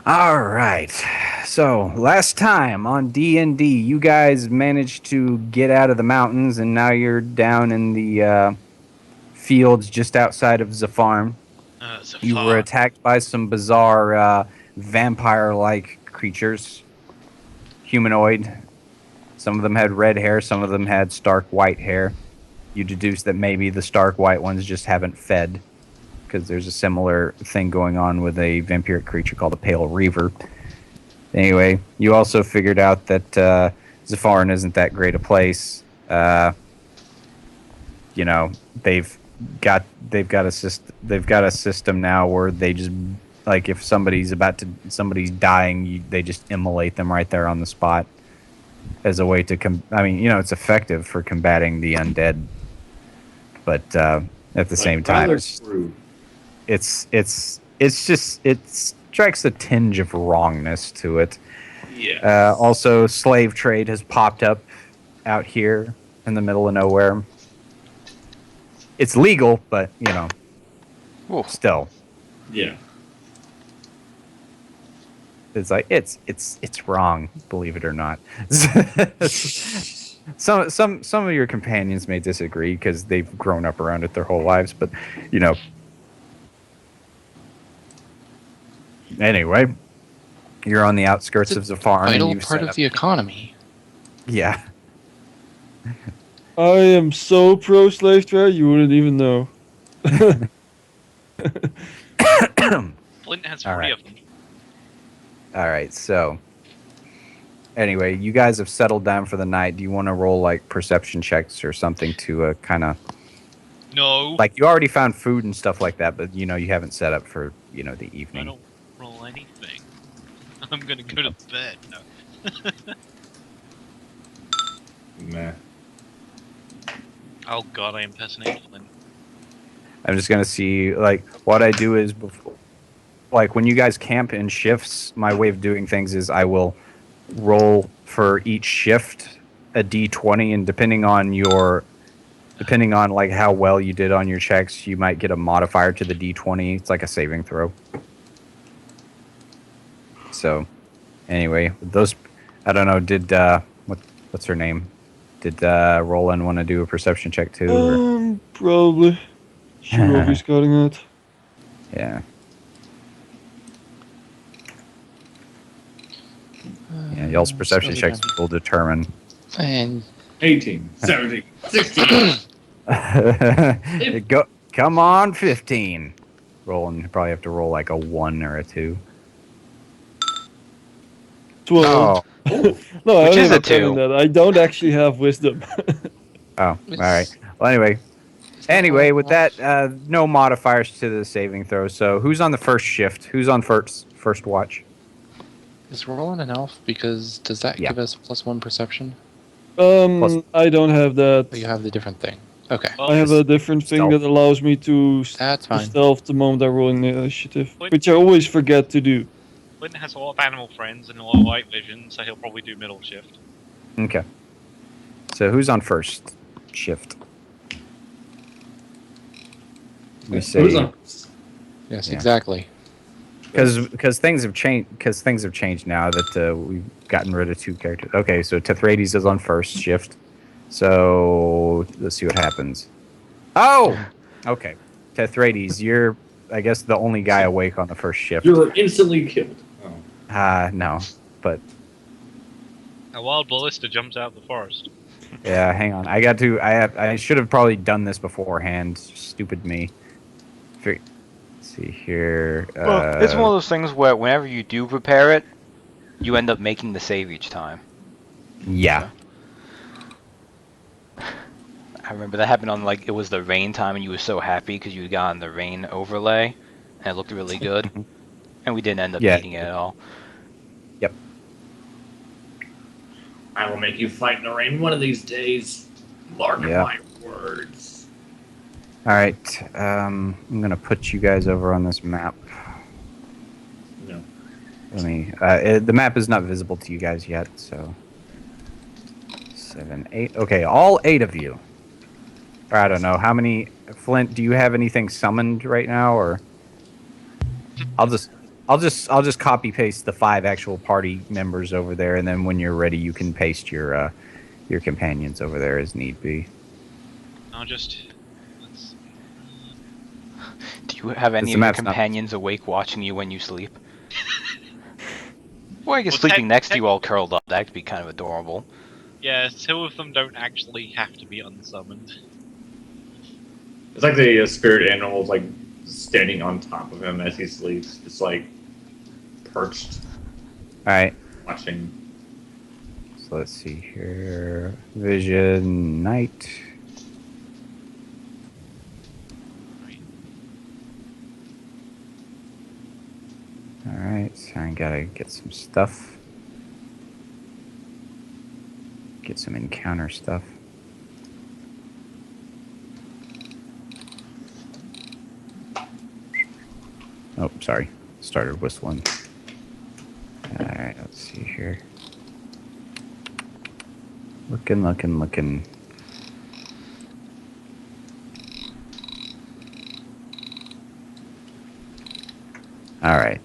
All right. So last time on D&D, you guys managed to get out of the mountains, and now you're down in the fields just outside of Zafarm. You were Zafar. attacked by some bizarre vampire-like creatures, humanoid. Some of them had red hair, some of them had stark white hair. You deduce that maybe the stark white ones just haven't fed, because there's a similar thing going on with a vampiric creature called a Pale Reaver. Anyway, you also figured out that Zafarin isn't that great a place. You know, they've they've got a system now where they just, like, if somebody's dying, they just immolate them right there on the spot as a way to I mean, it's effective for combating the undead, but at the same Like time, rather crude. it strikes a tinge of wrongness to it. Yes. Also, slave trade has popped up out here in the middle of nowhere. It's legal, but Ooh. still, Yeah. it's like it's wrong. Believe it or not. Some of your companions may disagree because they've grown up around it their whole lives, but you know. Anyway, you're on the outskirts of Zafarn, and Vital you've part set of up. the economy. Yeah. I am so pro slave trade, you wouldn't even know. Flint has All three right. of them. All right. So, anyway, you guys have settled down for the night. Do you want to roll like perception checks or something to kind of, No. like, you already found food and stuff like that, but you haven't set up for the I evening. don't roll anything. I'm gonna go to bed. No. Meh. Oh god, I impersonate Flint. I'm just gonna see, like, what I do is before, like, when you guys camp in shifts. My way of doing things is I will roll for each shift a d20, and depending on like how well you did on your checks, you might get a modifier to the d20. It's like a saving throw. So, anyway, those, I don't know. Did what's her name? Did Roland want to do a perception check too? Or? Probably. She will be scouting it. Yeah. Yeah, y'all's perception checks will determine. And 18, 17, 16. Come on, 15. Rolling, you probably have to roll like a 1 or a 2. 12. Oh, No, I Which only is a have 10 in 2. that. I don't actually have wisdom. oh, all right. Well, anyway, with that, no modifiers to the saving throw. So, who's on the first shift? Who's on first watch? Is Roland an elf? Because does that Yeah. give us +1 perception? Plus- I don't have that. Or you have the different thing? Okay, Well, I have a different thing Stealth. that allows me to that's fine. stealth the moment I roll an initiative, Wait. which I always forget to do. Flint has a lot of animal friends and a lot of light vision, so he'll probably do middle shift. Okay. So, who's on first shift? We Who's say on? Yes, Yeah. exactly. because things have changed. Because things have changed now that we've gotten rid of 2 characters. Okay, so Tethrades is on first shift. So let's see what happens. Oh, okay. Tethrades, you're, I guess, the only guy awake on the first shift. You're instantly killed. Oh. No, but A wild ballista jumps out of the forest. yeah, hang on. I should have probably done this beforehand. Stupid me. Let's see here. Well, it's one of those things where whenever you do prepare it, you end up making the save each time. Yeah. I remember that happened on, like, it was the rain time, and you were so happy because you got on the rain overlay, and it looked really good, and we didn't end up Yeah. beating it at all. Yep. I will make you fight in the rain one of these days. Mark Yeah. my words. All right. I'm gonna put you guys over on this map. No. Let me. The map is not visible to you guys yet, so 7, 8. Okay, all 8 of you. Or I don't know how many. Flint, do you have anything summoned right now, or I'll just I'll just copy paste the 5 actual party members over there, and then when you're ready, you can paste your companions over there as need be. I'll just. Let's, Do you have any the of your map's not- companions awake watching you when you sleep? Well, I guess Well, sleeping next to you all curled up, that could be kind of adorable. yeah, 2 of them don't actually have to be unsummoned. It's like the spirit animal, like standing on top of him as he sleeps, just like perched, All right. watching. So let's see here. Vision, night. All right, so I gotta get some stuff. Get some encounter stuff. Oh, sorry. Started whistling. All right, let's see here. Looking. All right.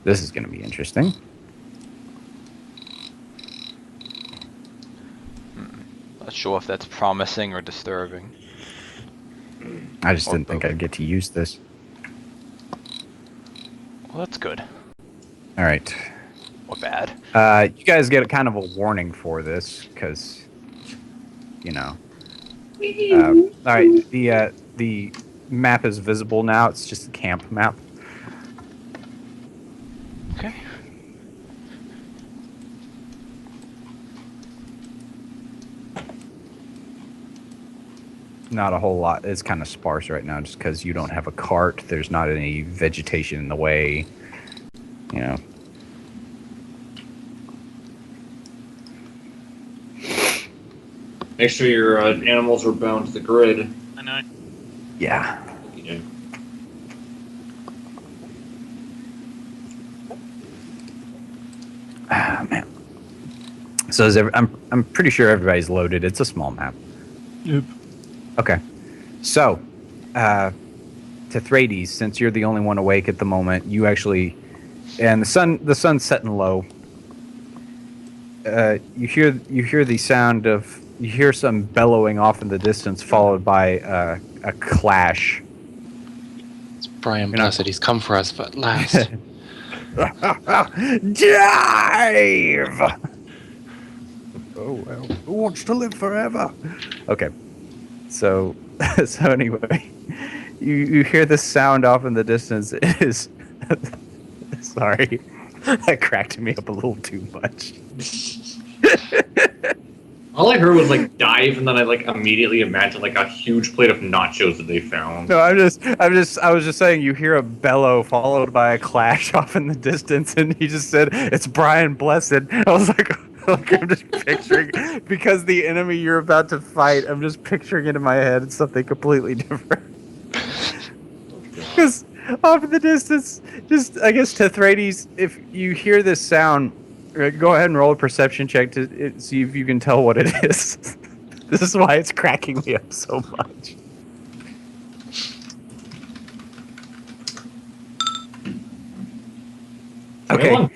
This is going to be interesting. Not sure if that's promising or disturbing. I just Or didn't think both. I'd get to use this. Well, that's good. All right. Or bad. You guys get a kind of a warning for this because, you know. All right. The map is visible now. It's just a camp map. Okay. Not a whole lot. It's kind of sparse right now just because you don't have a cart. There's not any vegetation in the way. You know. Make sure your animals are bound to the grid. I know. Yeah. You know. Ah, man. So I'm pretty sure everybody's loaded. It's a small map. Yep. Okay. So, Tethrides, since you're the only one awake at the moment, you actually, and the sun's setting low. You hear the sound of, you hear some bellowing off in the distance, followed by a clash. It's Brian You're not- Blessed. He's come for us at last. Dive! Oh well, who wants to live forever? Okay. So anyway, you hear this sound off in the distance. It is sorry, that cracked me up a little too much. All I heard was like dive, and then I like immediately imagined like a huge plate of nachos that they found. No, I was just saying you hear a bellow followed by a clash off in the distance, and he just said it's Brian Blessed. I was like I'm just picturing, because the enemy you're about to fight, I'm just picturing it in my head. It's something completely different. Because off in the distance, just I guess Tethrides, if you hear this sound, go ahead and roll a perception check to see if you can tell what it is. This is why it's cracking me up so much. Okay,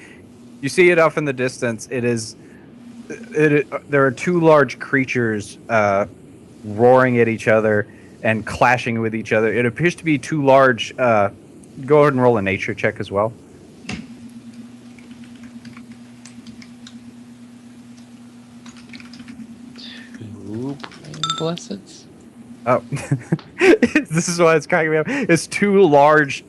you see it off in the distance. There are 2 large creatures roaring at each other and clashing with each other. It appears to be 2 large. Go ahead and roll a nature check as well. Ooh, Brian Blesseds. Oh, this is why it's cracking me up. It's 2 large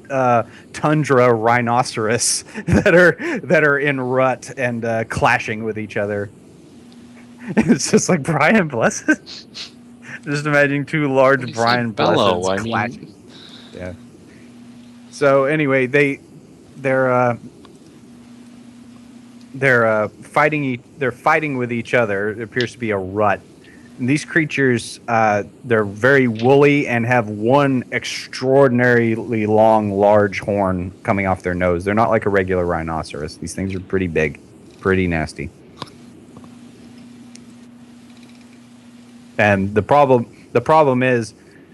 tundra rhinoceros that are in rut and clashing with each other. It's just like Brian Blessed. Just imagining 2 large When you Brian say bellow, Blesseds I mean- clashing. Yeah. So anyway, they're fighting with each other. It appears to be a rut. And these creatures, they're very woolly and have one extraordinarily long, large horn coming off their nose. They're not like a regular rhinoceros. These things are pretty big, pretty nasty. And the problem is,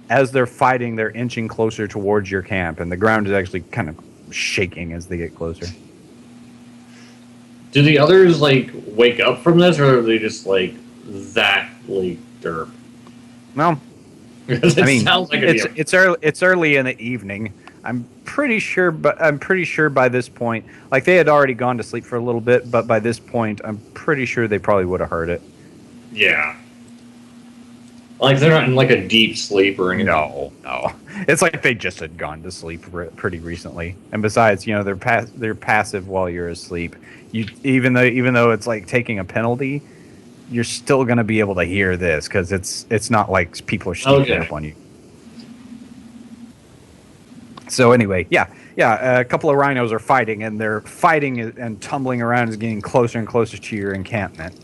as they're fighting, they're inching closer towards your camp, and the ground is actually kind of shaking as they get closer. Do the others like wake up from this, or are they just like that like derp? Well, Because it I mean, sounds like it's early in the evening. I'm pretty sure by this point, like they had already gone to sleep for a little bit, but by this point, I'm pretty sure they probably would have heard it. yeah. Like they're not in like a deep sleep or anything. No. It's like they just had gone to sleep pretty recently, and besides, you know, they're passive while you're asleep. You even though it's like taking a penalty, you're still gonna be able to hear this because it's not like people are sneaking Okay. up on you. So anyway, a couple of rhinos are fighting, and they're fighting and tumbling around, is getting closer and closer to your encampment.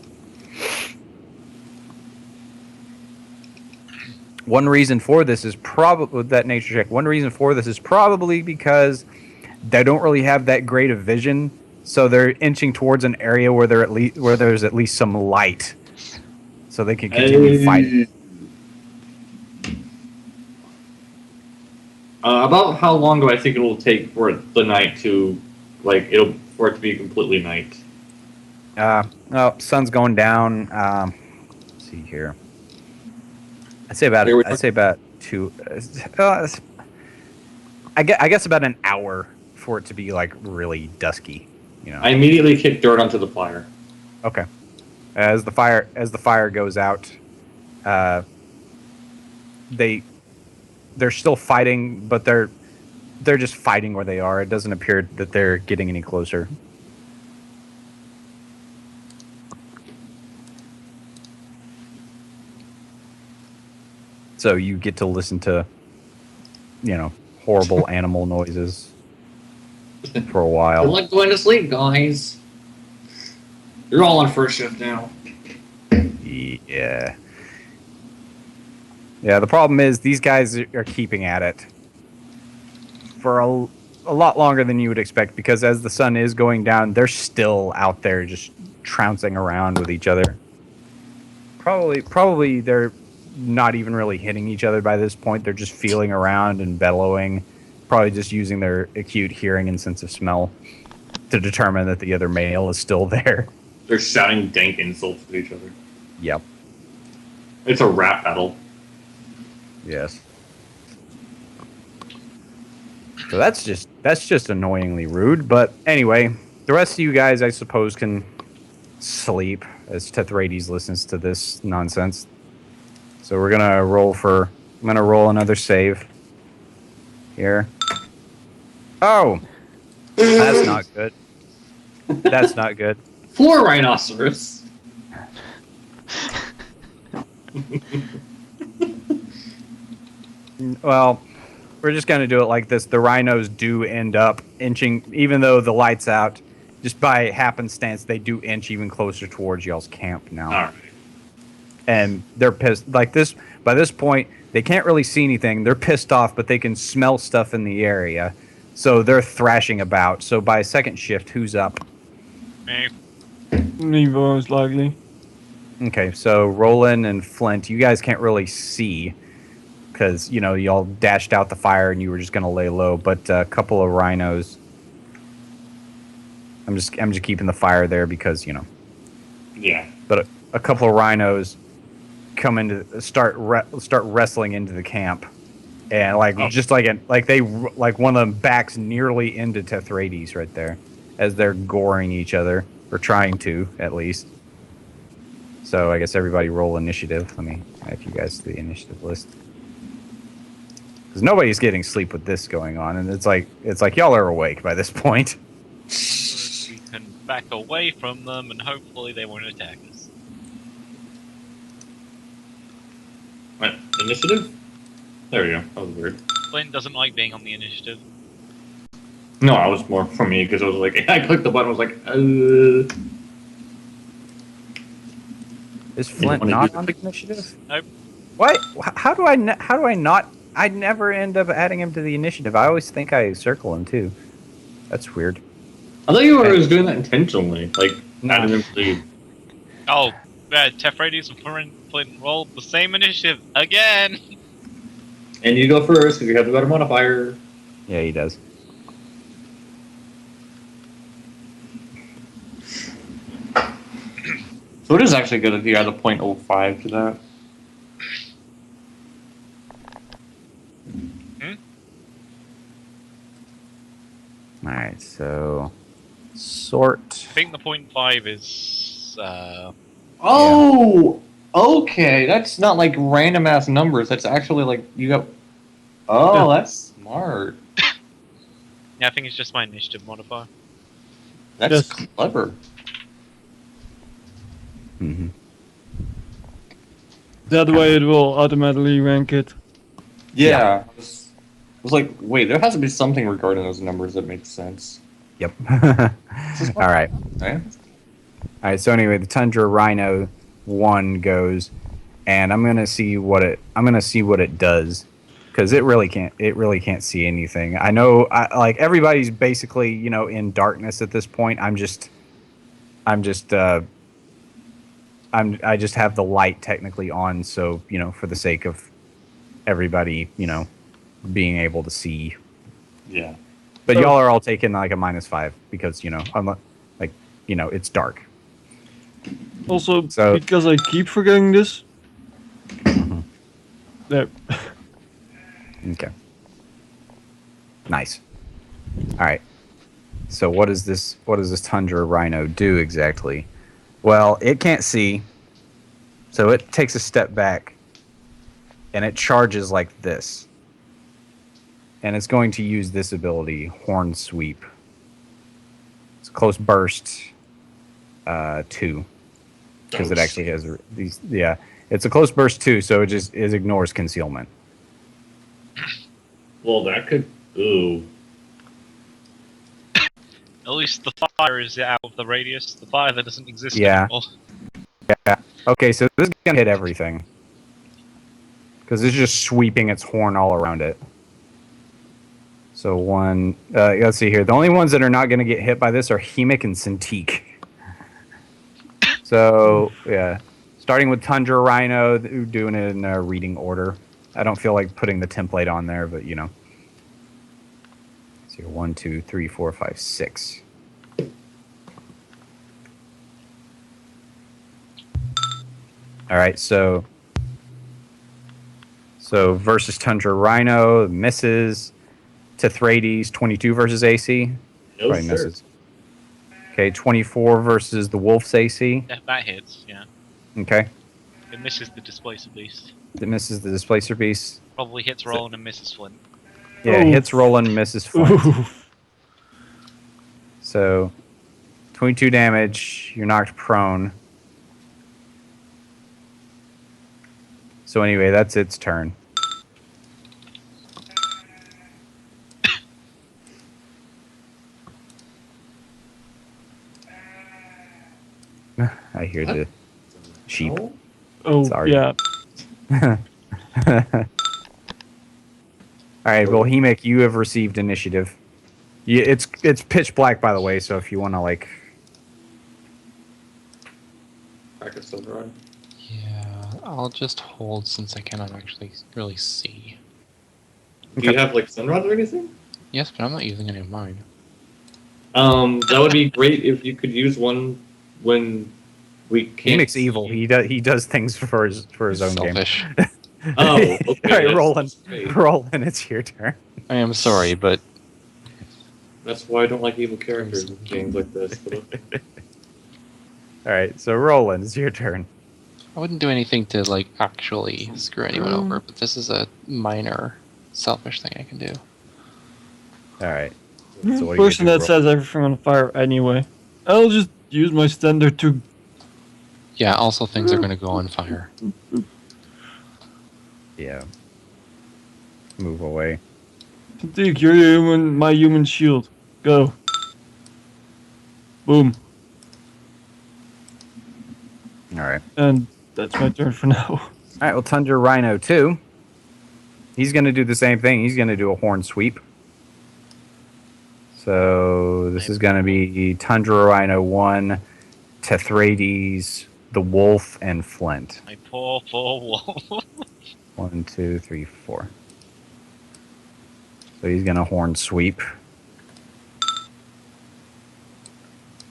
One reason for this is probably that nature check. One reason for this is probably because they don't really have that great of vision, so they're inching towards an area where there's at least some light, so they can continue fighting. About how long do I think it'll take for the night to, like, for it to be completely night? Well, sun's going down. Let's see here. I'd say about 2. I guess about an hour for it to be like really dusky. You know. I immediately kick dirt onto the fire. Okay. As the fire goes out, they're still fighting, but they're just fighting where they are. It doesn't appear that they're getting any closer. So you get to listen to, you know, horrible animal noises for a Good while. luck going to sleep, guys. You're all on first shift now. Yeah. Yeah, the problem is these guys are keeping at it for a lot longer than you would expect, because as the sun is going down, they're still out there just trouncing around with each other. Probably they're not even really hitting each other by this point. They're just feeling around and bellowing, probably just using their acute hearing and sense of smell to determine that the other male is still there. They're shouting dank insults at each other. Yep. It's a rap battle. Yes. So that's just annoyingly rude. But anyway, the rest of you guys, I suppose, can sleep as Tethrades listens to this nonsense. So we're gonna I'm gonna roll another save here. Oh, that's not good. That's not good. 4 rhinoceros. Well, we're just going to do it like this. The rhinos do end up inching, even though the light's out, just by happenstance, they do inch even closer towards y'all's camp now. All right. And they're pissed. Like this, by this point, they can't really see anything. They're pissed off, but they can smell stuff in the area. So they're thrashing about. So by second shift, who's up? Me. Me most likely. Okay, so Roland and Flint, you guys can't really see because, you know, y'all dashed out the fire and you were just going to lay low. But a couple of rhinos, I'm just keeping the fire there because, you know. Yeah. But a couple of rhinos come into start wrestling into the camp, and like just like one of them backs nearly into Tethrades right there as they're goring each other, or trying to at least. So I guess everybody roll initiative. Let me add you guys to the initiative list, because nobody's getting sleep with this going on, and it's like y'all are awake by this point. We can back away from them and hopefully they won't attack us. What? Initiative? There we go. That was weird. Flynn doesn't like being on the initiative. No, I was more for me because I was like, I clicked the button. I was like, Is Flint wanna not do- on the initiative? Nope. What? How do I not? I never end up adding him to the initiative. I always think I circle him too. That's weird. I thought you were doing that intentionally, like No. adding them to the. Oh, Tethrades and Flint rolled the same initiative again! And you go first because you have the better modifier. Yeah, he does. So it is actually good if you add a 0.05 to that. All right, so sort. I think the 0.5 is. Oh, okay. That's not like random ass numbers. That's actually like you got. Oh, that's smart. Yeah, I think it's just my initiative modifier. That's Yes. clever. Mhm. That way it will automatically rank it. Yeah. I was like, wait, there has to be something regarding those numbers that makes sense. Yep. All right. Okay. All right. So anyway, the Tundra Rhino 1 goes, and I'm gonna see what it does, because it really can't see anything. I know, like everybody's basically in darkness at this point. I just have the light technically on, so for the sake of everybody being able to see. Yeah. But So- y'all are all taking like a -5 because it's dark. Also, So- because I keep forgetting this. There. Okay. Nice. All right. So what does this Tundra Rhino do exactly? Well, it can't see, so it takes a step back, and it charges like this. And it's going to use this ability, Horn Sweep. It's close burst 2. Because it actually has these. Yeah, it's a close burst 2, so it ignores concealment. Well, that could. Ooh. At least the fire is out of the radius. The fire that doesn't exist Yeah. anymore. Yeah. Okay, so this is gonna hit everything. Because it's just sweeping its horn all around it. So let's see here. The only ones that are not gonna get hit by this are Hemic and Cintiq. So yeah, starting with Tundra Rhino, doing it in reading order. I don't feel like putting the template on there, but So 1, 2, 3, 4, 5, 6. All right, so versus Tundra Rhino misses. Tethrades 22 versus AC. No, Probably sir. misses. Okay, 24 versus the Wolf's AC. Yeah, that hits, yeah. Okay, It misses the Displacer Beast. that misses the Displacer Beast. Probably hits Roland and misses Flint. Yeah, Oof. hits Roland, misses Flint. Oof. So 22 damage. You're knocked prone. So anyway, that's its turn. I hear the sheep. No? Oh, Sorry. yeah. All right, well, Hemic, you have received initiative. It's pitch black, by the way. So if you want to Back at Silvereye. Yeah, I'll just hold since I cannot actually really see. Do you have like sunrods or anything? Yes, but I'm not using any of mine. That would be great if you could use one when we can't. Hemic's evil. He does things for his own game. Selfish. Oh, okay. All right, that's Roland. great. Roland, it's your turn. I am sorry, but That's why I don't like evil characters in games like this. All right, so Roland, it's your turn. I wouldn't do anything to like actually screw anyone over. But this is a minor selfish thing I can do. All right. So what are you Person gonna that do, sets everything on fire anyway. I'll just use my standard to. Yeah. Also, things are going to go on fire. Yeah. Move away. Take your my human shield. Go. Boom. All right. And that's my turn for now. All right. Well, Tundra Rhino 2. He's going to do the same thing. He's going to do a horn sweep. So this is going to be Tundra Rhino 1, Tethrades, the Wolf, and Flint. My poor wolf. 1, 2, 3, 4. So he's going to horn sweep.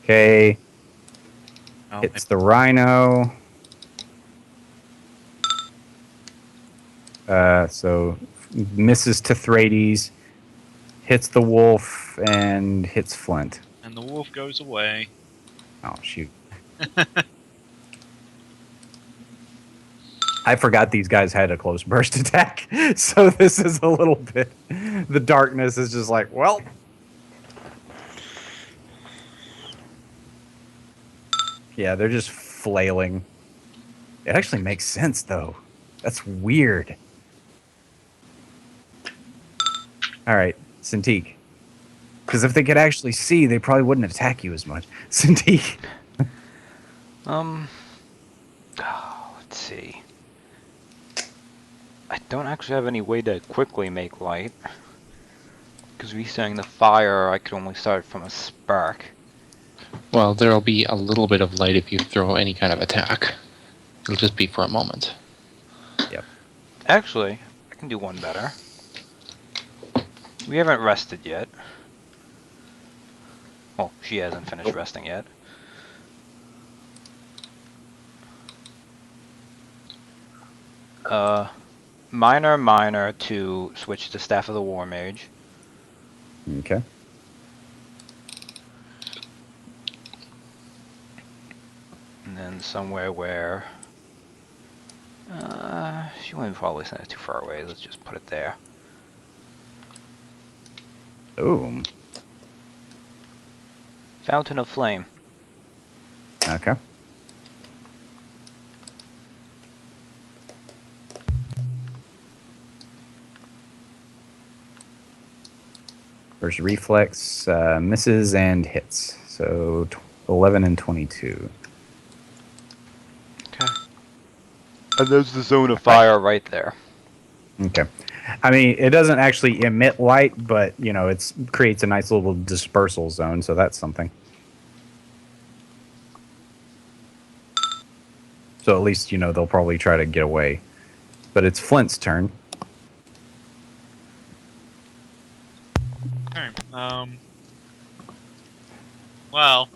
Okay. Oh, Hits the rhino. So misses Tithrades, hits the wolf, and hits Flint. And the wolf goes away. Oh, shoot. I forgot these guys had a close burst attack, so this is a little bit... The darkness is just like, well... Yeah, they're just flailing. It actually makes sense, though. That's weird. All right, Cintiq. Because if they could actually see, they probably wouldn't attack you as much. Cintiq. Let's see. I don't actually have any way to quickly make light. Because resetting the fire, I could only start from a spark. Well, there'll be a little bit of light if you throw any kind of attack. It'll just be for a moment. Actually, I can do one better. We haven't rested yet. Well, she hasn't finished resting yet. Minor to switch to Staff of the War Mage. Okay. And then somewhere where... she wouldn't probably send it too far away. Let's just put it there. Ooh. Fountain of Flame. Okay. First reflex misses and hits. So 11 and 22. Okay. And there's the zone of fire right there. Okay. I mean, it doesn't actually emit light, but, you know, it creates a nice little dispersal zone, so that's something. So at least, you know, they'll probably try to get away. But it's Flint's turn. Okay. Well.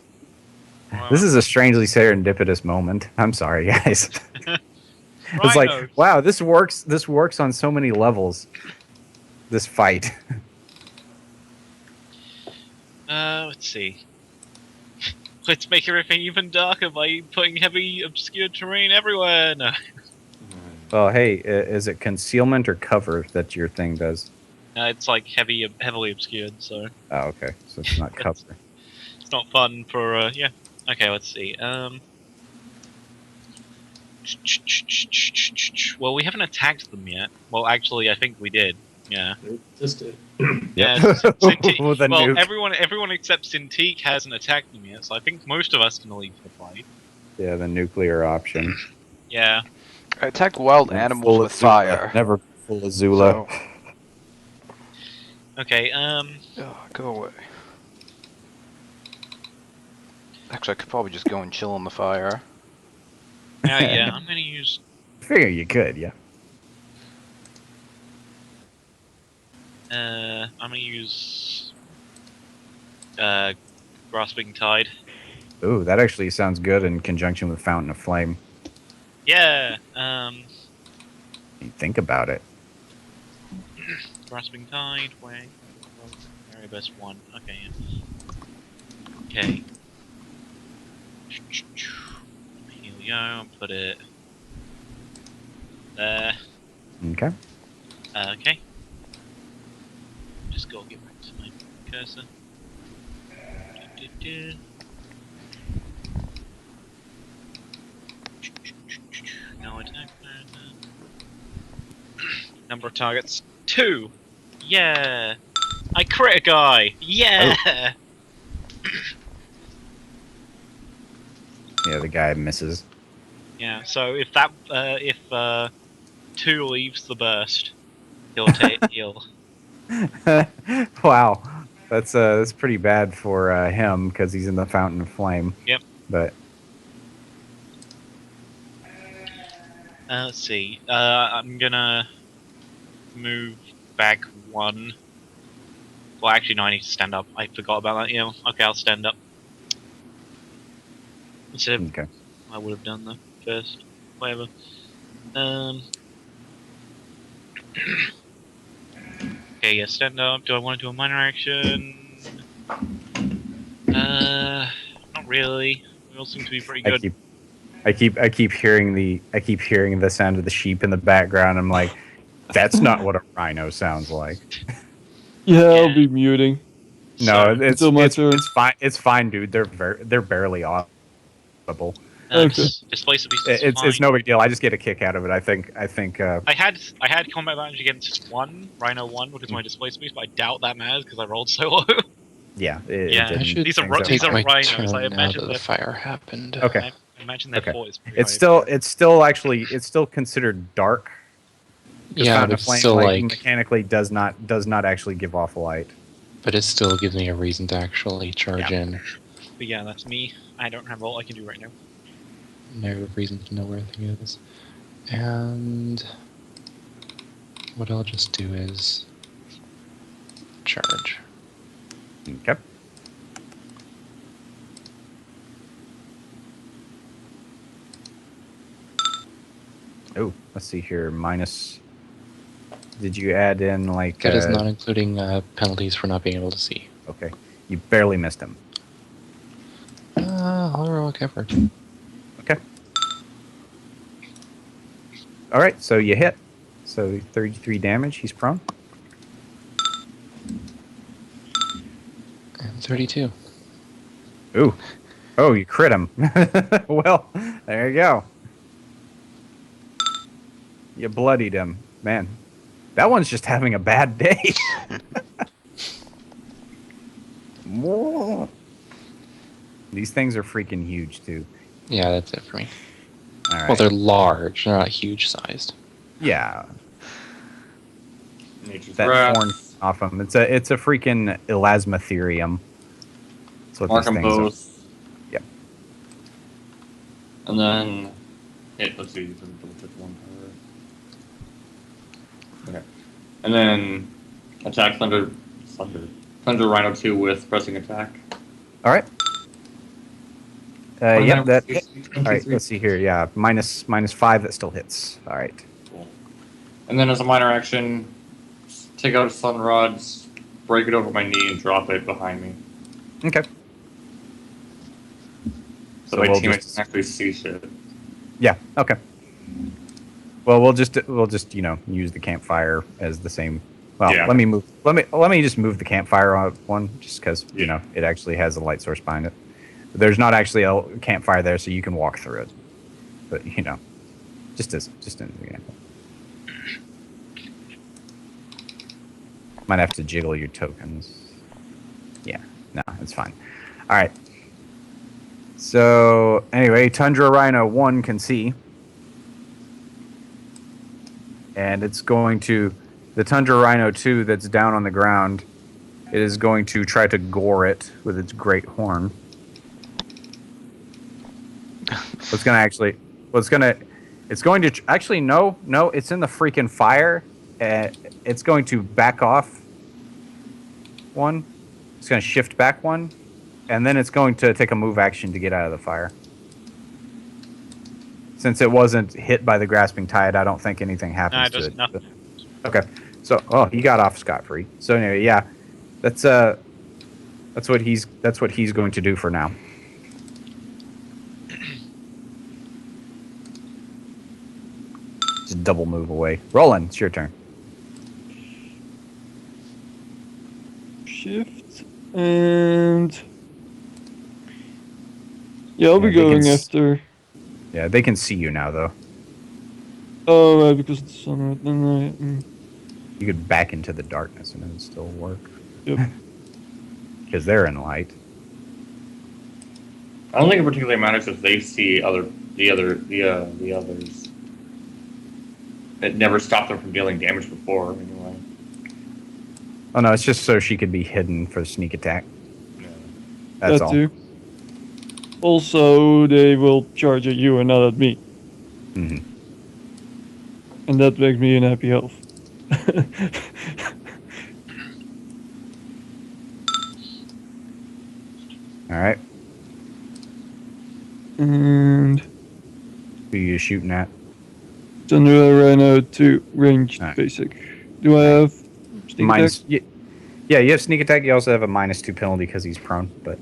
This is a strangely serendipitous moment. I'm sorry, guys. It's like, Rhinos. wow, this works on so many levels. This fight. Let's see. Let's make everything even darker by putting heavy, obscure terrain everywhere. No. Well, hey, is it concealment or cover that your thing does? It's like heavily obscured, so Oh, okay. So it's not cover. it's not fun for, yeah. Okay, let's see. Well, we haven't attacked them yet. Well, actually, I think we did. Yeah. Just did. Yeah. Yep. Cintiq, With a well, nuke. everyone except Cintiq hasn't attacked them yet, so I think most of us can leave the fight. Yeah, the nuclear option. Yeah. I attack wild animals Full with of Zula. fire. Never full of Zula. So- Okay. Go away. Actually, I could probably just go and chill in the fire. Yeah. I'm gonna use. Figure you could, yeah. I'm gonna use. Grasping Tide. Ooh, that actually sounds good in conjunction with Fountain of Flame. Yeah. You think about it. Grasping Tide. Wait. Area best one. Okay. Yeah. Okay. Here we go. Put it there. Okay. Okay. Just go get back to my cursor. No attack. Number of targets 2. Yeah. I crit a guy. Yeah. Yeah, the guy misses. Yeah. So if that if 2 leaves the burst, he'll Wow. That's pretty bad for him because he's in the Fountain of Flame. Yep. But let's see. I'm gonna move back 1. Well, actually, no. I need to stand up. I forgot about that. Yeah. Okay, I'll stand up. Instead of Okay. I would have done the first. Whatever. Okay, yeah, stand up. Do I want to do a minor action? Not really. We all seem to be pretty good. I keep hearing the sound of the sheep in the background. I'm like, that's not what a rhino sounds like. Yeah, I'll Yeah. be muting. No, So, it's Until my it's, turn. it's fine. It's fine, dude. They're barely audible. Okay. Displacer beast is It's fine. no big deal. I just get a kick out of it. I think I had combat advantage against one Rhino 1 because my displacer beast, but I doubt that matters because I rolled so low. yeah. Yeah. It I didn't should These are things out take these are my fine. rhinos. I turn now imagine that the they're fire happened. Okay. I imagine their Okay. fort is pretty It's high. still actually considered dark. Because Yeah, Fountain but of it's Flame still like like, mechanically does not actually give off light. but it still gives me a reason to actually charge in. But yeah, that's me. I don't have all I can do right now. No reason to know where everything is. And what I'll just do is charge. Okay. Oh, let's see here. Minus. Did you add in like? That is not including penalties for not being able to see. Okay, you barely missed him. Heroic effort. Okay. All right, so you hit. So 33 damage. He's prone. And 32. Ooh. Oh, you crit him. Well, there you go. You bloodied him, man. That one's just having a bad day. These things are freaking huge too. Yeah, that's it for me. All right. Well, they're large. They're not huge sized. yeah, Nature's that wrath. horn off him. It's a freaking elasmotherium. That's what Mark these them things are. both. Yep. And then Let's see. Double check one power. Okay. And then attack Thunder Rhino 2 with pressing attack. All right. Yep. That. All right. 23. Let's see here. Yeah, minus 5. That still hits. All right. Cool. And then as a minor action, take out Sun Rods, break it over my knee, and drop it behind me. Okay. So, So my we'll teammates just- can actually see shit. Yeah. Okay. Well, we'll just use the campfire as the same. Well, Yeah. let me just move the campfire on one just because it actually has a light source behind it. There's not actually a campfire there, so you can walk through it. But just an example. Might have to jiggle your tokens. Yeah, no, it's fine. All right. So anyway, Tundra Rhino 1 can see. And it's going to, the Tundra Rhino 2 that's down on the ground, it is going to try to gore it with its great horn. It's going to, actually, no, it's in the freaking fire. It's going to back off one. It's going to shift back one. And then it's going to take a move action to get out of the fire. Since it wasn't hit by the grasping tide, I don't think anything happens Nah, it to does it. nothing. Okay. So, he got off scot-free. So anyway, yeah. That's what he's going to do for now. Just double move away. Roland, it's your turn. Shift and yeah, I'll be Yeah, they can going s- after. Yeah, they can see you now though. Oh, right, because it's sunrise. Then You could back into the darkness and it would still work. Yep. Because they're in light. I don't think it particularly matters if they see the others. It never stopped them from dealing damage before, anyway. Oh no, it's just so she could be hidden for the sneak attack. Yeah. That's that all. too. Also, they will charge at you and not at me, Mhm. and that makes me in happy health. All right. And Who are you shooting at? Thunder Rhino 2 ranged Alright. basic. Do I have sneak Minus. attack? Yeah, you have sneak attack. You also have a -2 penalty because he's prone. But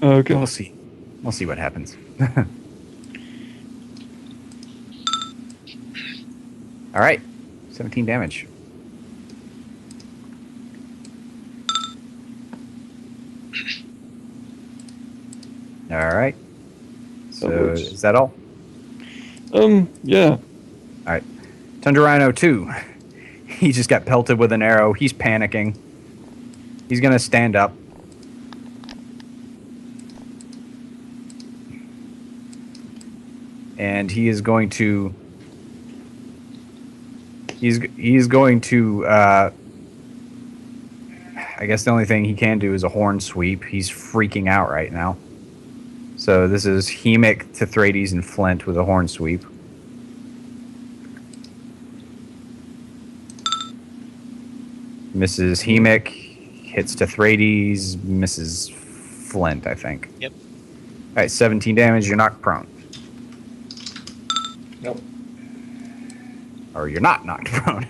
Okay. we'll see. We'll see what happens. All right, 17 damage. All right. So works. is that all? Yeah. Tundra Rhino 2. He just got pelted with an arrow. He's panicking. He's gonna stand up. And he is going to. He's going to. I guess the only thing he can do is a horn sweep. He's freaking out right now. So this is Hemic, Tithrades, and Flint with a horn sweep. Misses Hemic, hits Tithrades, misses Flint, I think. Yep. All right, 17 damage. You're knocked prone. Nope. Or you're not knocked prone.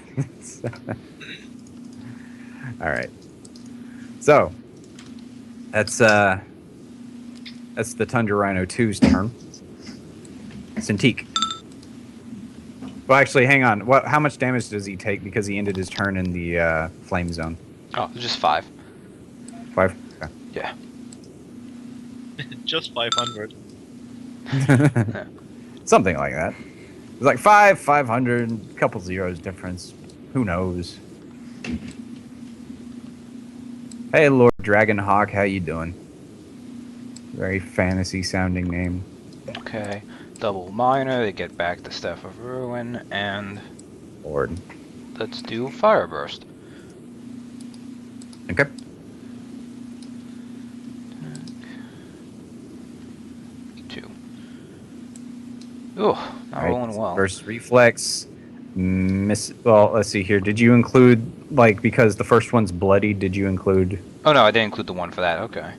All right. So that's the Tundra Rhino 2's turn. Cintiq. Well, actually, hang on. What? How much damage does he take because he ended his turn in the flame zone? Oh, just 5. 5. Okay. Yeah. Just 500. Something like that. It's like 500, couple zeros difference. Who knows? Hey, Lord Dragonhawk, how you doing? Very fantasy sounding name. Okay. Double minor, they get back the Staff of Ruin, and Lord. let's do Fire Burst. Okay. Two. Ooh, not Alright, rolling well. First reflex. Miss. Well, let's see here. Did you include, like, because the first one's bloody, did you include. Oh no, I didn't include the one for that, okay.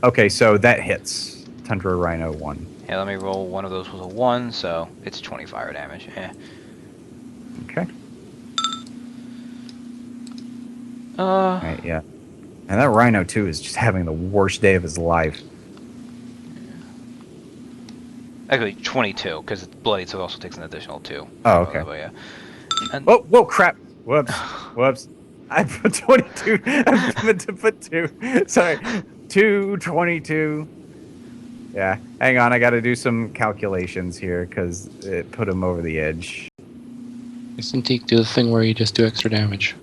Okay, so that hits. Tundra Rhino 1. Yeah, let me roll one of those with a 1, so it's 20 fire damage. Yeah. Okay. Uh, Alright, yeah. And that Rhino 2 is just having the worst day of his life. actually 22, because it's bloody, so it also takes an additional 2. Oh, okay. But yeah. And, Oh, whoa, crap. Whoops. Whoops. I put 22. I meant to put 2. Sorry. 222. Yeah. Hang on. I got to do some calculations here because it put him over the edge. Cintiq, do the thing where you just do extra damage.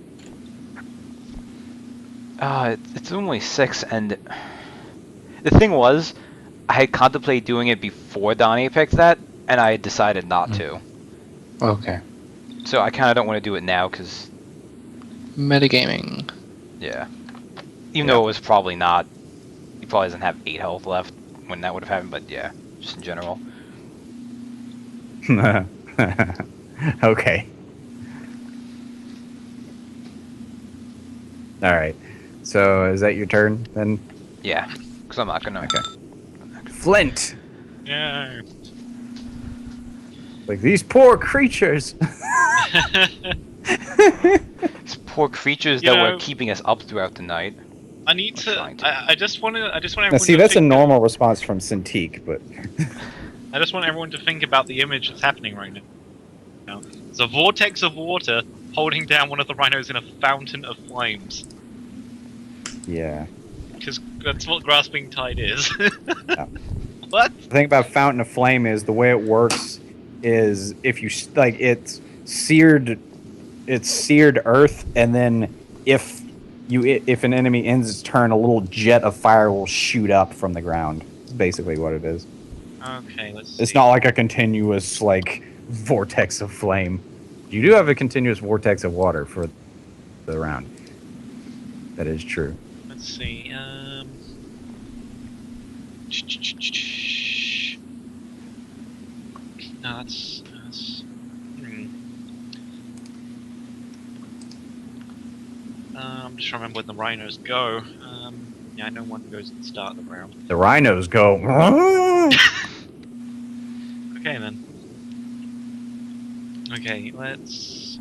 it's only 6, and the thing was, I had contemplated doing it before Donnie picked that, and I had decided not to. Okay. So I kind of don't want to do it now, because, Metagaming. yeah. Even though it was probably not, he probably doesn't have 8 health left when that would have happened, but yeah, just in general. Okay. All right. So is that your turn then? Yeah, because I'm not gonna. Okay. Flint. Yeah. Like these poor creatures. These poor creatures You that know- were keeping us up throughout the night. I need I'm to. trying to. I just want to. I just want Now, everyone see, to that's a think normal response from Cintiq, but I just want everyone to think about the image that's happening right now. It's a vortex of water holding down one of the rhinos in a fountain of flames. yeah. Because that's what Grasping Tide is. Yeah. What? The thing about Fountain of Flame is the way it works is if you like it's seared earth, and then if an enemy ends its turn, a little jet of fire will shoot up from the ground. It's basically what it is. Okay, let's see. It's not like a continuous like vortex of flame. You do have a continuous vortex of water for the round. That is true. Let's see. No, that's. I'm just trying to remember when the rhinos go. Yeah, I know one goes at the start of the round. The rhinos go. Okay then. Okay, let's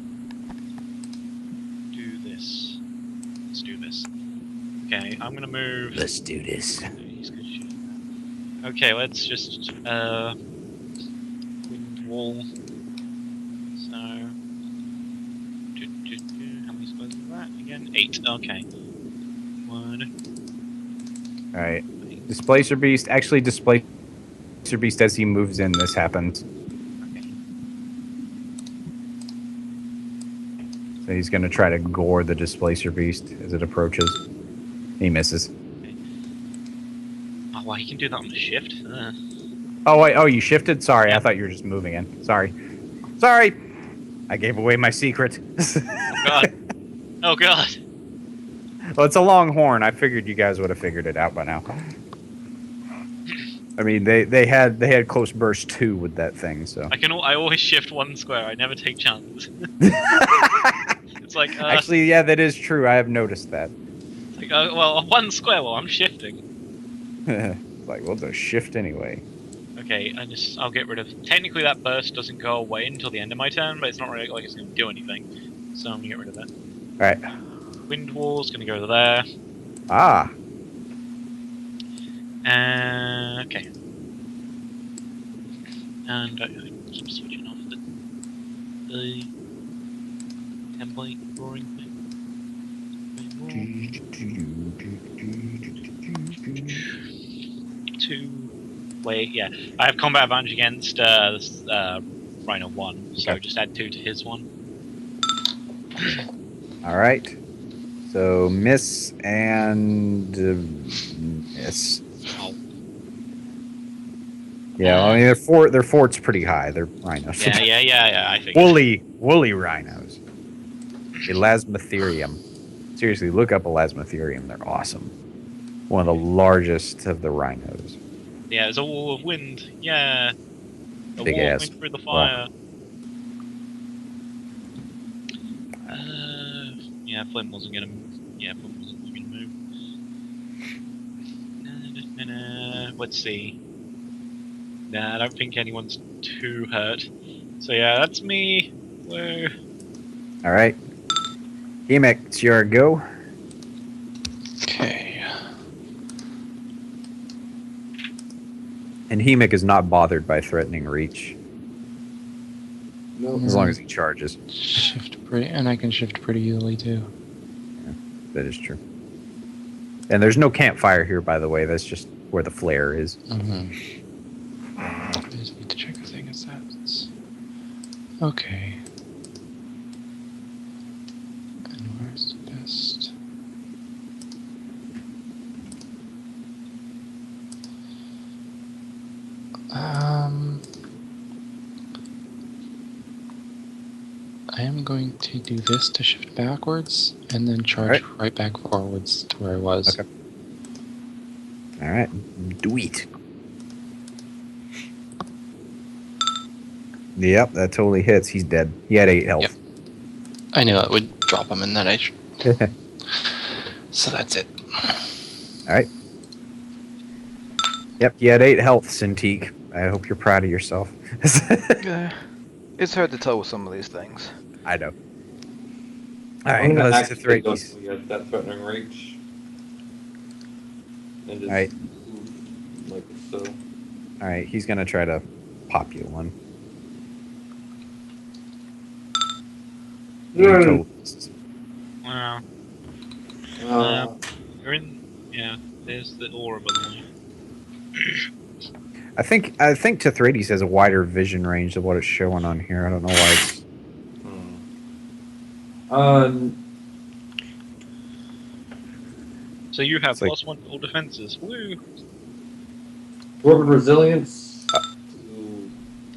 do this. Let's do this. Okay, I'm gonna move. Let's do this. He's good shit. Okay, let's just wind wall. So how many squares is that again? 8. Okay. 1. All right. Displacer beast. Actually, displacer beast as he moves in. This happens. So he's going to try to gore the displacer beast as it approaches. He misses. Oh, well, he can do that on the shift. Oh wait. Oh, you shifted. Sorry, I thought you were just moving in. Sorry. Sorry. I gave away my secret. Oh god. Oh god. Well, it's a longhorn. I figured you guys would have figured it out by now. I mean, they had close burst 2 with that thing. So I always shift 1 square. I never take chances. It's like actually, yeah, that is true. I have noticed that. it's like well, 1 square. Well, I'm shifting. It's like, well, just shift anyway. Okay, I'll get rid of. Technically, that burst doesn't go away until the end of my turn, but it's not really like it's going to do anything. So I'm going to get rid of that. All right. Wind wall's going to go there. Ah. Okay. And I keep switching off the template drawing thing. Wait, yeah. I have combat advantage against this, Rhino 1, so Okay. just add 2 to his 1. All right. So miss and miss. Oh, Yeah, I mean their fort's pretty high. They're rhinos. yeah, I think. woolly rhinos. Elasmotherium. Seriously, look up Elasmotherium. They're awesome. One of the largest of the rhinos. Yeah, there's a wall of wind. Yeah. A Big wall ass of wind through the fire. Yeah, Flint wasn't gonna. Yeah, Flint wasn't gonna move. Let's see. Nah, I don't think anyone's too hurt. So yeah, that's me. Woo. All right. Emek, it's your go. Okay. And Hemek is not bothered by threatening reach No. as long as he charges. Shift pretty, and I can shift pretty easily too. That is true. And there's no campfire here, by the way. That's just where the flare is. Mm-hmm. I just need to check a thing as that. Okay. And where's the best? I am going to do this to shift backwards and then charge right back forwards to where I was. Okay. All right. Do it. Yep, that totally hits. He's dead. He had 8 health. Yep. I knew that would drop him in that edge. So that's it. All right. Yep, you had 8 health, Cintiq. I hope you're proud of yourself. It's hard to tell with some of these things. I know. All right, I'm gonna let's to activate 3. those to get that threatening reach. And just Alright. like so. All right, he's gonna try to pop you one. Mm. Wow. Uh, You're in. Yeah, there's the aura, by the way. I think Tithrides has a wider vision range than what it's showing on here. I don't know why it's. So you have It's like- +1 to all defenses. Woo! Dwarven resilience.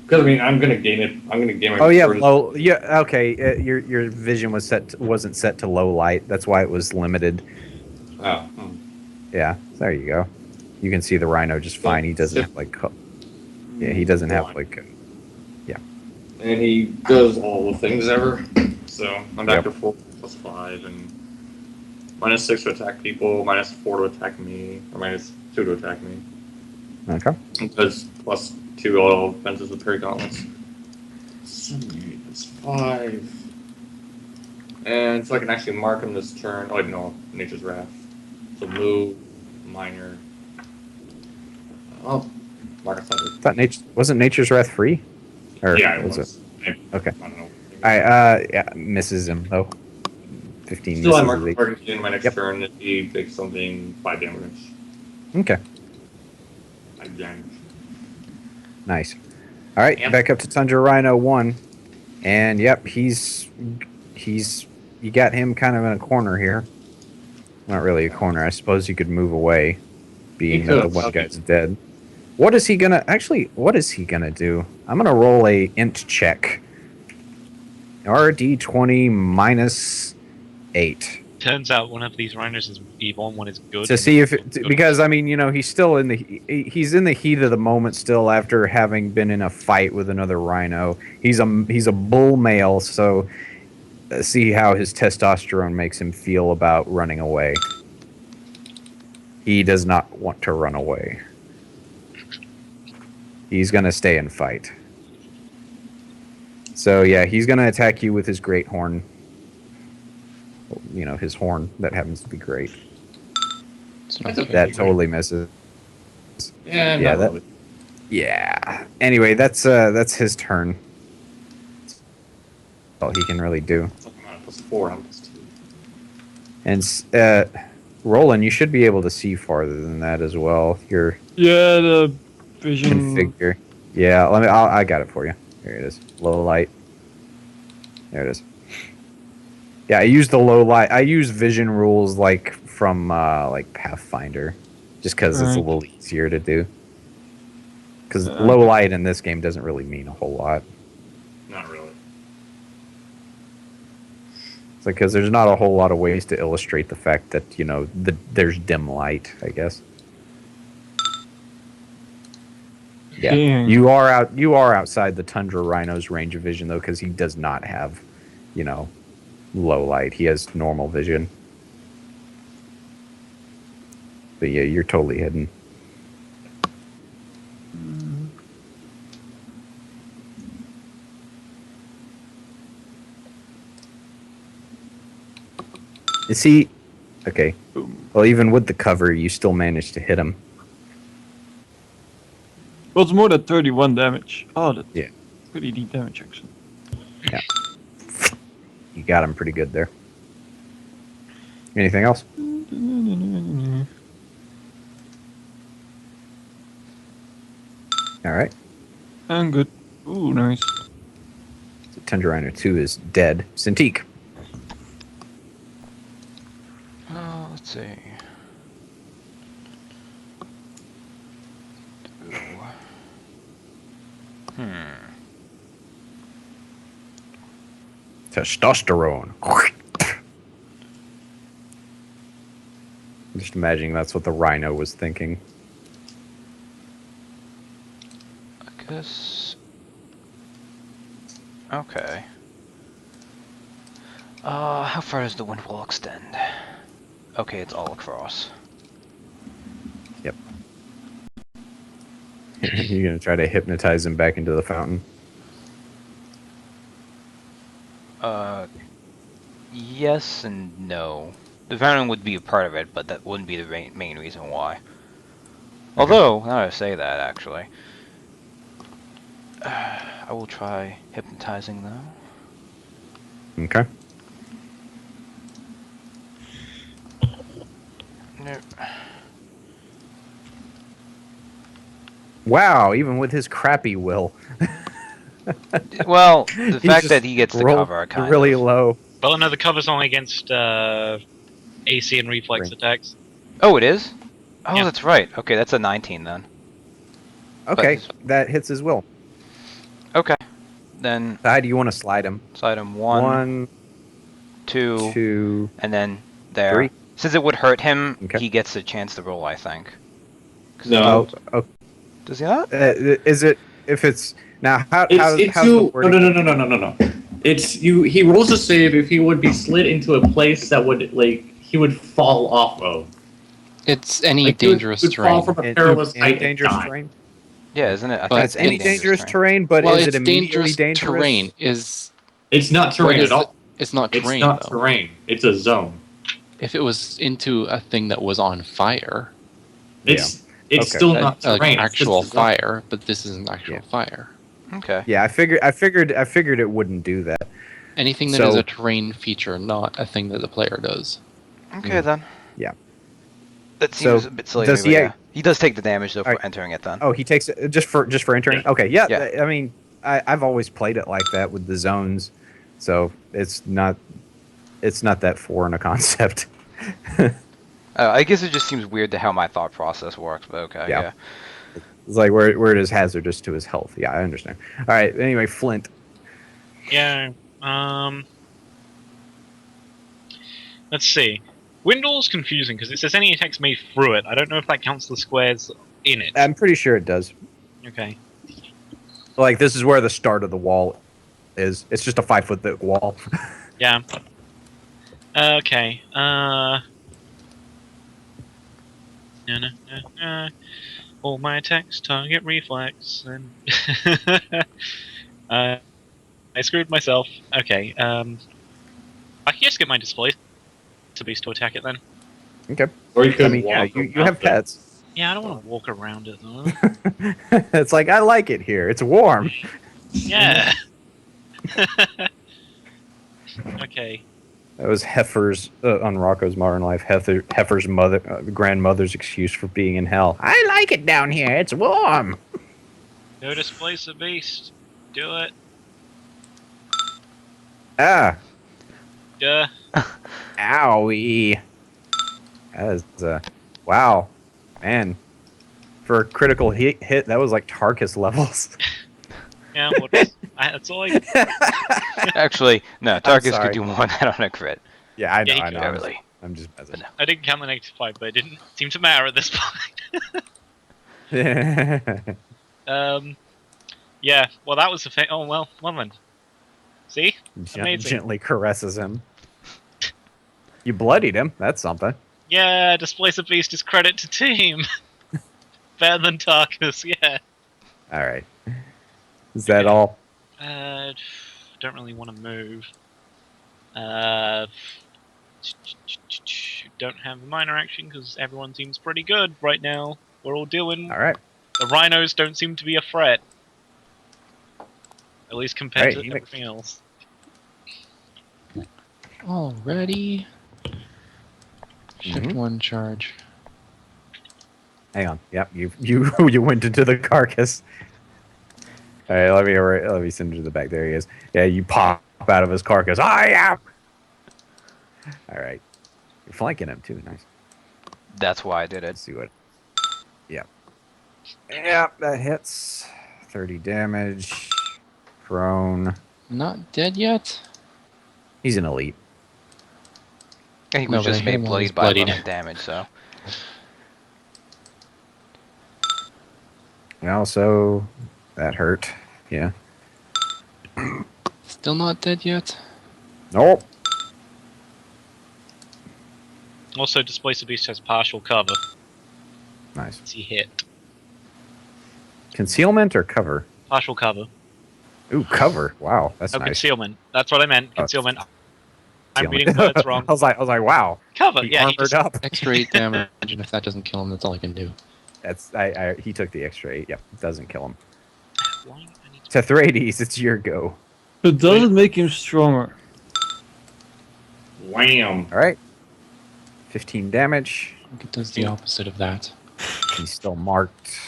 Because I mean, I'm gonna gain it. I'm gonna gain my. Oh yeah, first- low. Yeah, okay. Your vision wasn't set to low light. That's why it was limited. Oh. Yeah, there you go. You can see the rhino just fine. He doesn't have like. Yeah, he doesn't have like. And he does all the things ever. So I'm back Yep. to full +5 and -6 to attack people, -4 to attack me, or -2 to attack me. Okay. Because +2 all defenses with parry gauntlets. 7, 8, that's 5. And so I can actually mark him this turn. Oh, no, Nature's Wrath. So move, minor. Oh, mark a thunder. Thought wasn't Nature's Wrath free? Or Yeah, it was was. Okay. I don't know. Yeah, misses him though. 15 Still, I misses. mark the- target in my next Yep. turn if he takes something 5 damage. Okay, 5 damage. nice. All right, Yep. back up to Tundra Rhino 1, and yep, he's you got him kind of in a corner here. Not really a corner. I suppose you could move away, being He that the could, one okay. guy's dead. What is he gonna do? I'm gonna roll a int check. RD20 -8. Turns out one of these rhinos is evil and one is good. To see if because I mean, you know, he's still in the heat of the moment still after having been in a fight with another rhino. He's a bull male, so see how his testosterone makes him feel about running away. He does not want to run away. He's going to stay and fight. So yeah, he's going to attack you with his great horn. You know, his horn that happens to be great. It's not That's okay. That totally misses. Yeah, Yeah, not that- really. Yeah. Anyway, that's his turn. That's all he can really do. I'm on +4, I'm +2. And Roland, you should be able to see farther than that as well. Your Yeah, the vision. configure. Yeah, I got it for you. Here it is. Low light. There it is. Yeah, I use the low light. I use vision rules like from like Pathfinder, just because it's a Right. little easier to do. Because Uh, low light in this game doesn't really mean a whole lot. Not really. It's like because there's not a whole lot of ways to illustrate the fact that there's dim light. I guess. Yeah, Dang. you are outside the Tundra Rhino's range of vision though, because he does not have, low light. He has normal vision. But yeah, you're totally hidden. Is he okay? Well, even with the cover, you still managed to hit him. Well, it's more than 31 damage. Oh, that's Yeah. pretty deep damage, actually. You got him pretty good there. Anything else? All right. I'm good. Ooh, nice. So Tundra Rhino 2 is dead. Cintiq. Let's see. Testosterone. Just imagining that's what the rhino was thinking. I guess. Okay. How far does the wind wall extend? Okay, it's all across. Yep. You're gonna try to hypnotize him back into the fountain. Yes and no. The fountain would be a part of it, but that wouldn't be the main reason why. Although, now that I say that, actually, I will try hypnotizing though. Okay. Nope. Wow, even with his crappy will. Well, the He fact just that he gets the rolled cover, kind really of. low. Well, no, the cover's only against AC and reflex Right. attacks. Oh, it is? Oh, Yeah. that's right. Okay, that's a 19 then. Okay, But- that hits his will. Okay. Then So how do you want to slide him? slide him one, One, two, two. and then there. three. Since it would hurt him, Okay. he gets a chance to roll, I think. 'Cause No. Oh, Does he not? is it if it's now? How It's how's the you. No, wording? no. It's you. He rolls a save if he would be slid into a place that would he would fall off of. It's any Like, he would- dangerous he would fall terrain. from a perilous Any height and dangerous die. terrain. Yeah, isn't it? I But think It's any dangerous terrain. terrain, but Well, is it it's immediately dangerous terrain. Is It's not terrain what is at all. It's not It's terrain not though. terrain. It's a zone. If it was into a thing that was on fire, It's Okay. still not like terrain. it's just actual a zone. fire, but this isn't actual Yeah. fire. Okay. Yeah, I figured it wouldn't do that. Anything that is So- a terrain feature, not a thing that the player does. Okay then. Yeah. That So, seems a bit silly. does to me, but he- yeah. He does take the damage though for Alright. entering it then. Oh, he takes it just for entering. Okay, yeah. Yeah. I mean, I've always played it like that with the zones, so it's not that foreign a concept. I guess it just seems weird to how my thought process works, but okay. Yeah. Yeah. It's like where it is hazardous to his health. Yeah, I understand. All right. Anyway, Flint. Yeah. Let's see. Window's confusing because it says any attacks made through it. I don't know if that counts the squares in it. I'm pretty sure it does. Okay. Like this is where the start of the wall is. It's just a 5 foot thick wall. Yeah. Okay. All my attacks target reflex, and I screwed myself. Okay. I can just get my display to beast to attack it then. Or you could I mean, yeah, walk you around have it. pets. Yeah, I don't want to walk around it though. It's like I like it here. It's warm. Yeah. Okay. That was Heifer's on Rocco's Modern Life. Heifer's grandmother's excuse for being in hell. I like it down here. It's warm. Go displace a beast. Do it. Ah, Duh. owie. That is wow, man. For a critical hit, that was like Tarkus levels. Yeah, that's all I. Actually, no. Tarkus sorry. could do more than that on a crit. Yeah, I know. Yeah, he I could know. Barely. I'm just messing. I didn't count the -5, but it didn't seem to matter at this point. Yeah. Well, that was the oh well then. See? Amazing. Gently caresses him. You bloodied him. That's something. Yeah, displace a beast is credit to team. Better than Tarkus, yeah. All right. Is that all? Don't really want to move. Don't have the minor action because everyone seems pretty good right now. We're all doing. All right. The rhinos don't seem to be a threat. At least compared Hey, to you make- everything else. Already. Shift Mhm. 1 charge. Hang on. Yep. You went into the carcass. All right. Let me send you to the back. There he is. Yeah. You pop out of his carcass. I am. All right. You're flanking him too. Nice. That's why I did Let's it. see what. Yep. Yep. That hits. 30 damage. Prone. Not dead yet? He's an elite. He No, was but just I made hit him while he's bloodied by bloodied. 11 damage, so. And also, that hurt. Yeah. Still not dead yet? Nope. Also, displace a beast has partial cover. Nice. Is he hit? Concealment or cover? Partial cover. Ooh, cover. Wow, that's Oh, nice. concealment. That's what I meant. Oh, Concealment. I'm Concealment. reading words wrong. I was like, wow. Cover. He Yeah, he armored just, up. Extra 8 damage, and if that doesn't kill him, that's all I can do. That's he took the extra 8. Yep, it doesn't kill him. Why? I need to... Tethrades, it's your go. But does it make him stronger? Wham! All right. 15 damage. I think it does the opposite of that. He's still marked.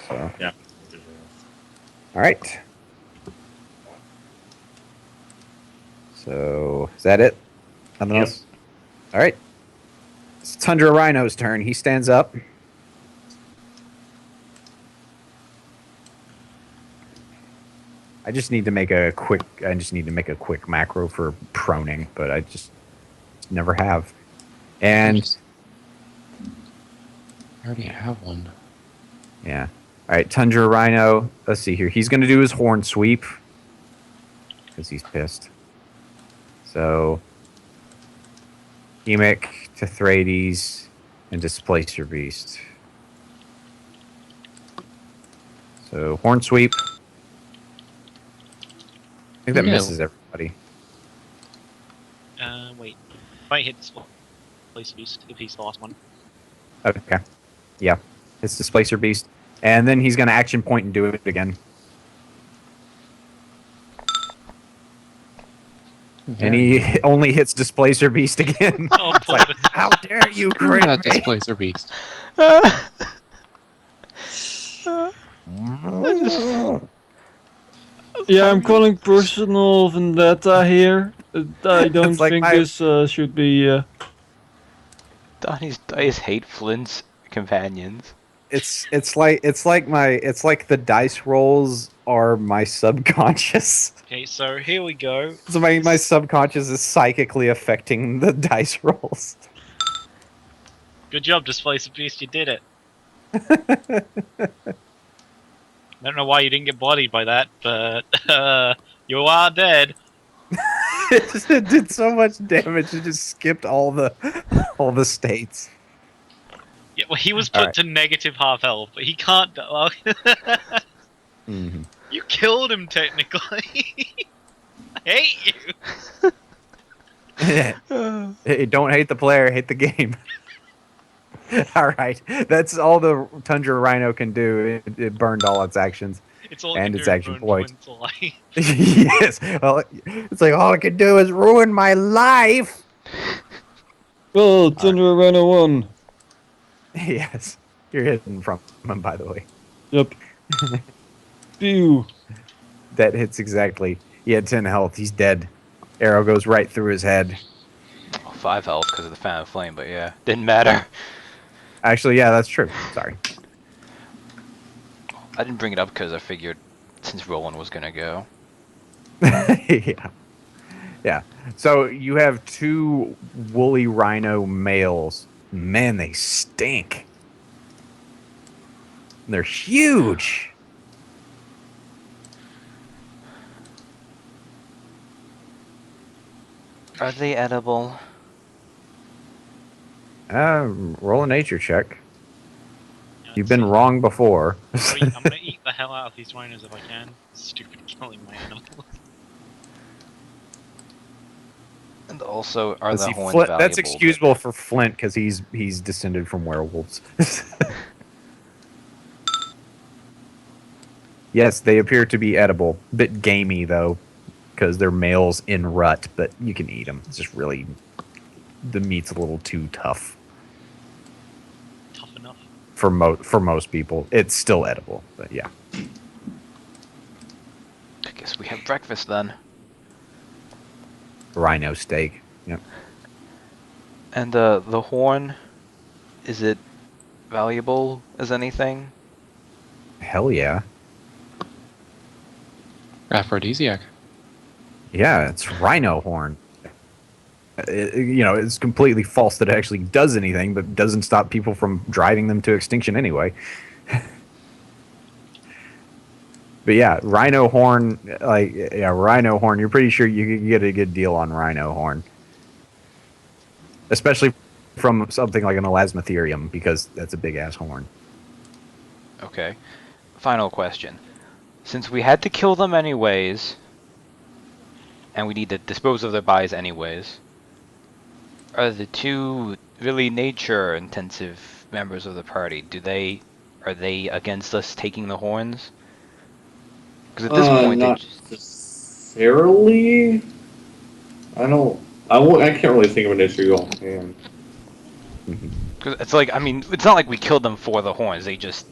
So, Yeah. all right. So, is that it? Nothing Yep. else? All right. It's Tundra Rhino's turn. He stands up. I just need to make a quick macro for proning, but I just never have. And I already have one. yeah. All right, Tundra Rhino. Let's see here. He's going to do his horn sweep because he's pissed. So, Emic Tithrades, and Displacer Beast. So Horn Sweep. I think that No. misses everybody. Wait. Might hit Displacer Beast if he's the last one. Okay. Yeah. It's Displacer Beast. And then he's going to action point and do it again. And he only hits Displacer Beast again. Oh, It's like, how dare you, Screw that crit me? Displacer Beast. Yeah, I'm calling personal vendetta here. I don't It's like think my- this should be. Donnie's dice hate Flint's companions. It's like the dice rolls are my subconscious. Okay, so here we go. So my subconscious is psychically affecting the dice rolls. Good job, Displacer Beast, you did it. I don't know why you didn't get bloodied by that, but you are dead. It did so much damage. It just skipped all the states. Yeah, well, he was All put right. to negative half health, but he can't. Well, Mm-hmm. you killed him technically. I hate you. Hey, don't hate the player, hate the game. All right, that's all the Tundra Rhino can do. It burned all its actions. It's all And you it's can do action to ruin point. Twin's life. Yes, well, it's like all it can do is ruin my life. Well, Thunder Runner 1. Yes, you're hidden from him, by the way. Yep. Pew. That hits exactly. He had 10 health. He's dead. Arrow goes right through his head. Oh, 5 health because of the Fan of Flame, but yeah, didn't matter. Actually, yeah, that's true. Sorry. I didn't bring it up because I figured since Roland was gonna go. Yeah. Yeah. So you have 2 woolly rhino males. Man, they stink. They're huge. Are they edible? Roll a nature check. You've been wrong before. I'm gonna eat the hell out of these rhinos if I can. Stupid killing my animals. And also, are Let's the see, horns Flint- valuable? that's excusable for Flint because he's descended from werewolves. Yes, they appear to be edible. Bit gamey though, because they're males in rut, but you can eat them. It's just really the meat's a little too tough Tough enough. for most people. It's still edible, but yeah. I guess we have breakfast then. Rhino steak. Yep. And the horn, is it valuable as anything? Hell yeah. Aphrodisiac. Yeah, it's rhino horn. It's completely false that it actually does anything, but doesn't stop people from driving them to extinction anyway. But yeah, rhino horn, rhino horn. You're pretty sure you could get a good deal on rhino horn, especially from something like an elasmotherium, because that's a big ass horn. Okay. Final question. Since we had to kill them anyways, and we need to dispose of their bodies anyways, are the 2 really nature-intensive members of the party, are they against us taking the horns? Because at this point, they not just... necessarily. I can't really think of an issue offhand. Cause it's like, I mean, it's not like we killed them for the horns, they just...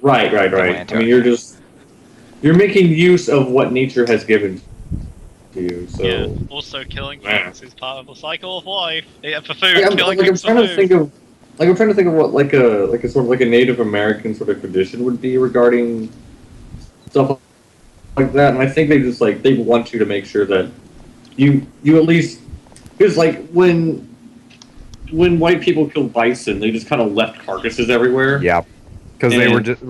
Right. went I mean, you're making use of what nature has given to you. So Yeah. Also, killing Yeah. things is part of the cycle of life. Yeah, for food. I'm killing trying things for to food. think of what like a sort of like a Native American sort of tradition would be regarding stuff like that, and I think they just like they want you to make sure that you at least, because like when white people killed bison, they just kind of left carcasses everywhere. Yeah, because they were And just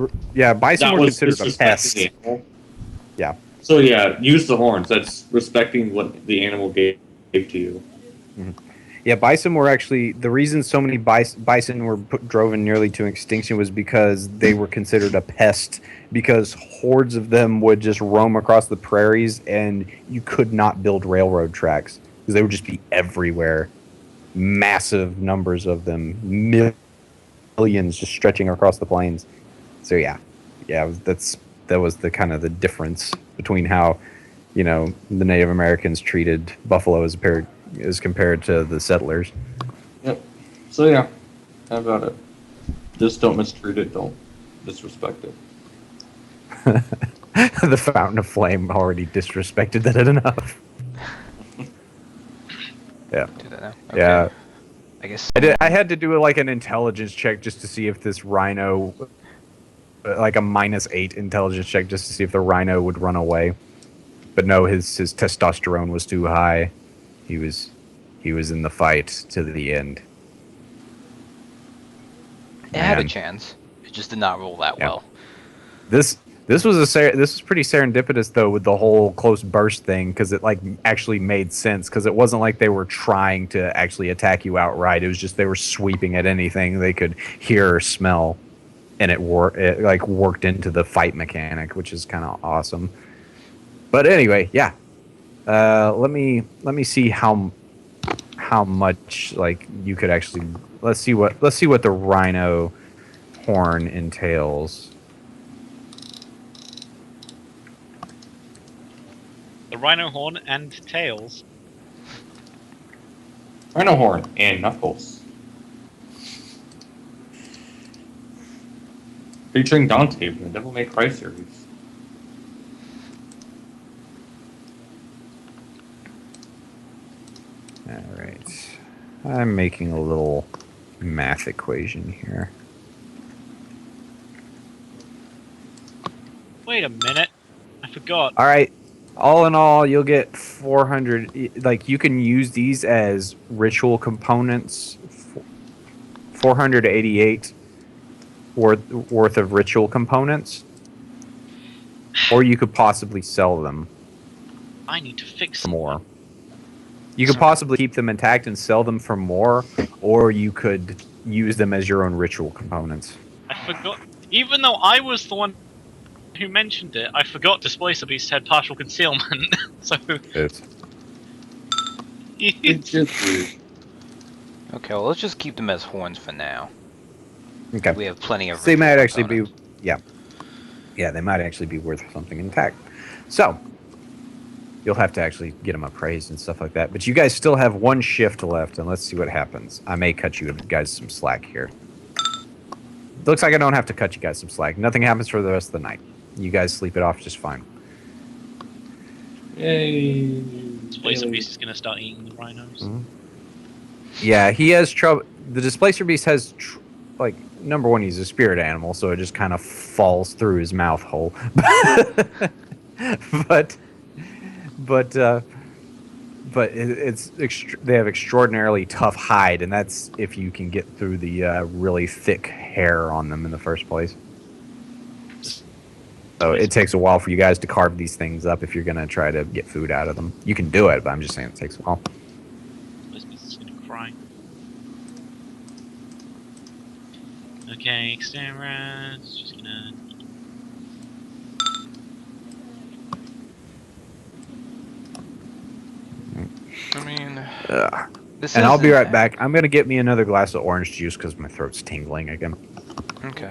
bison That were was considered a disrespecting pest. the animal. Yeah. So yeah, use the horns. That's respecting what the animal gave to you. Yeah, bison were actually the reason so many bison were driven nearly to extinction was because they were considered a pest. Because hordes of them would just roam across the prairies, and you could not build railroad tracks because they would just be everywhere. Massive numbers of them, millions just stretching across the plains. So yeah, that was the kind of the difference between how, the Native Americans treated buffalo as compared to the settlers. Yep. So yeah, how about it? Just don't mistreat it. Don't disrespect it. The Fountain of Flame already disrespected that enough. Yeah. Do that now. Yeah. I guess. I had to do like an intelligence check just to see if this rhino, like a -8 intelligence check just to see if the rhino would run away. But no, his testosterone was too high. He was in the fight to the end. It had a Man. chance. It just did not roll that Yeah. well. This was pretty serendipitous though with the whole close burst thing because it like actually made sense because it wasn't like they were trying to actually attack you outright. It was just they were sweeping at anything they could hear or smell, and it worked into the fight mechanic, which is kind of awesome. But anyway, yeah. Let me see how much like you could actually let's see what the rhino horn entails. The rhino horn and tails. Rhino horn and knuckles. Featuring Dante from the Devil May Cry series. All right. I'm making a little math equation here. Wait a minute. I forgot. All right. All in all, you'll get 400. Like you can use these as ritual components. 488 worth of ritual components, or you could possibly sell them I need to fix for more. You could possibly keep them intact and sell them for more, or you could use them as your own ritual components. I forgot. Even though I was the one who mentioned it, I forgot Displacer Beast had partial concealment. So It's, It's just weird. Okay, well, let's just keep them as horns for now. okay. We have plenty of. They ritual might actually components. be, yeah, they might actually be worth something intact. So, you'll have to actually get them appraised and stuff like that. But you guys still have one shift left, and let's see what happens. I may cut you guys some slack here. Looks like I don't have to cut you guys some slack. Nothing happens for the rest of the night. You guys sleep it off just fine. Yay. Displacer Beast is gonna start eating the rhinos. Mhm. Yeah, he has trouble. The Displacer Beast has, like, number one, he's a spirit animal, so it just kind of falls through his mouth hole. but they have extraordinarily tough hide, and that's if you can get through the really thick hair on them in the first place. So it takes a while for you guys to carve these things up if you're gonna try to get food out of them. You can do it, but I'm just saying it takes a while. Displacer Beast is gonna cry. Okay, extend rats. Just gonna. I mean, Ugh. this And I'll be isn't right bad. back. I'm gonna get me another glass of orange juice because my throat's tingling again. Okay.